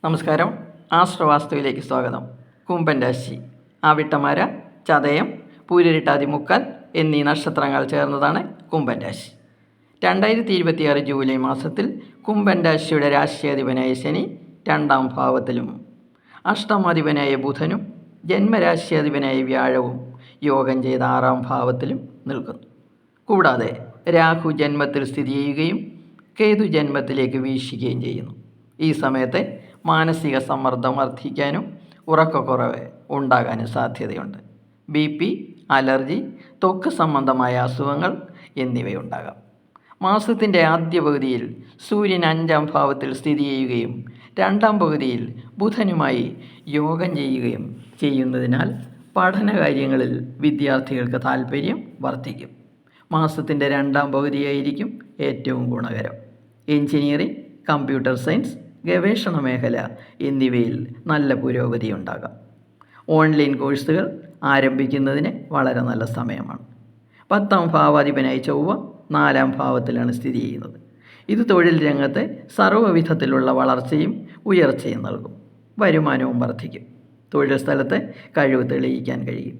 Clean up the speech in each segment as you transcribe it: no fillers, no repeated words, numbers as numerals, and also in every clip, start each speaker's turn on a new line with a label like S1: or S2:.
S1: നമസ്കാരം. ആശ്രവാസ്തുവിലേക്ക് സ്വാഗതം. കുംഭൻ രാശി ആവിട്ടമാര, ചതയം, പൂരിരുട്ടാതി മുക്കാൽ എന്നീ നക്ഷത്രങ്ങൾ ചേർന്നതാണ് കുംഭൻ രാശി. 2026 ജൂലൈ മാസത്തിൽ കുംഭൻ രാശിയുടെ രാശ്യാധിപനായ ശനി 2ാം ഭാവത്തിലും അഷ്ടമാധിപനായ ബുധനും ജന്മരാശ്യാധിപനായ വ്യാഴവും യോഗം ചെയ്ത 6ാം ഭാവത്തിലും നിൽക്കുന്നു. കൂടാതെ രാഹു ജന്മത്തിൽ സ്ഥിതി ചെയ്യുകയും കേതു ജന്മത്തിലേക്ക് വീക്ഷിക്കുകയും ചെയ്യുന്നു. ഈ സമയത്ത് മാനസിക സമ്മർദ്ദം വർദ്ധിക്കാനും ഉറക്കക്കുറവ് ഉണ്ടാകാനും സാധ്യതയുണ്ട്. BP, അലർജി, ത്വക്ക് സംബന്ധമായ അസുഖങ്ങൾ എന്നിവയുണ്ടാകാം. മാസത്തിൻ്റെ ആദ്യ പകുതിയിൽ സൂര്യൻ 5ാം ഭാവത്തിൽ സ്ഥിതി ചെയ്യുകയും 2ാം പകുതിയിൽ ബുധനുമായി യോഗം ചെയ്യുകയും ചെയ്യുന്നതിനാൽ പഠനകാര്യങ്ങളിൽ വിദ്യാർത്ഥികൾക്ക് താൽപ്പര്യം വർദ്ധിക്കും. മാസത്തിൻ്റെ 2ാം പകുതിയായിരിക്കും ഏറ്റവും ഗുണകരം. എഞ്ചിനീയറിംഗ്, കമ്പ്യൂട്ടർ സയൻസ്, ഗവേഷണ മേഖല എന്നിവയിൽ നല്ല പുരോഗതി ഉണ്ടാകാം. ഓൺലൈൻ കോഴ്സുകൾ ആരംഭിക്കുന്നതിന് വളരെ നല്ല സമയമാണ്. 10ാം ഭാവാധിപനായി ചൊവ്വ 4ാം ഭാവത്തിലാണ് സ്ഥിതി ചെയ്യുന്നത്. ഇത് തൊഴിൽ രംഗത്ത് സർവ്വവിധത്തിലുള്ള വളർച്ചയും ഉയർച്ചയും നൽകും. വരുമാനവും വർദ്ധിക്കും. തൊഴിൽ സ്ഥലത്ത് കഴിവ് തെളിയിക്കാൻ കഴിയും.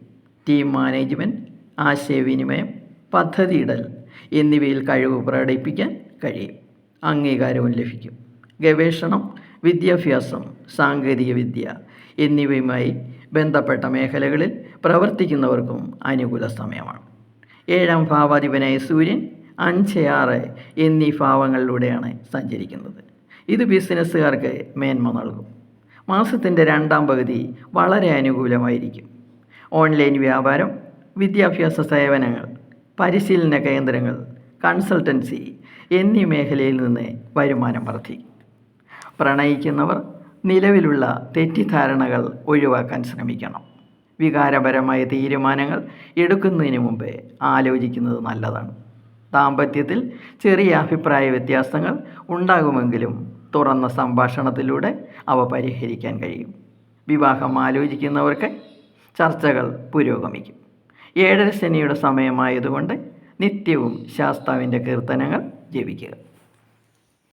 S1: ടീം മാനേജ്മെൻറ്റ്, ആശയവിനിമയം, പദ്ധതിയിടൽ എന്നിവയിൽ കഴിവ് പ്രകടിപ്പിക്കാൻ കഴിയും. അംഗീകാരവും ലഭിക്കും. ഗവേഷണം, വിദ്യാഭ്യാസം, സാങ്കേതികവിദ്യ എന്നിവയുമായി ബന്ധപ്പെട്ട മേഖലകളിൽ പ്രവർത്തിക്കുന്നവർക്കും അനുകൂല സമയമാണ്. 7ാം ഭാവാധിപനായ സൂര്യൻ 5, 6 എന്നീ ഭാവങ്ങളിലൂടെയാണ് സഞ്ചരിക്കുന്നത്. ഇത് ബിസിനസ്സുകാർക്ക് മേന്മ നൽകും. മാസത്തിൻ്റെ 2ാം പകുതി വളരെ അനുകൂലമായിരിക്കും. ഓൺലൈൻ വ്യാപാരം, വിദ്യാഭ്യാസ സേവനങ്ങൾ, പരിശീലന കേന്ദ്രങ്ങൾ, കൺസൾട്ടൻസി എന്നീ മേഖലയിൽ നിന്ന് വരുമാനം വർദ്ധിക്കും. പ്രണയിക്കുന്നവർ നിലവിലുള്ള തെറ്റിദ്ധാരണകൾ ഒഴിവാക്കാൻ ശ്രമിക്കണം. വികാരപരമായ തീരുമാനങ്ങൾ എടുക്കുന്നതിന് മുമ്പേ ആലോചിക്കുന്നത് നല്ലതാണ്. ദാമ്പത്യത്തിൽ ചെറിയ അഭിപ്രായ വ്യത്യാസങ്ങൾ ഉണ്ടാകുമെങ്കിലും തുറന്ന സംഭാഷണത്തിലൂടെ അവ പരിഹരിക്കാൻ കഴിയും. വിവാഹം ആലോചിക്കുന്നവർക്ക് ചർച്ചകൾ പുരോഗമിക്കും. 7ാം ശനിയുടെ സമയമായതുകൊണ്ട് നിത്യവും ശാസ്താവിൻ്റെ കീർത്തനങ്ങൾ ജപിക്കുക.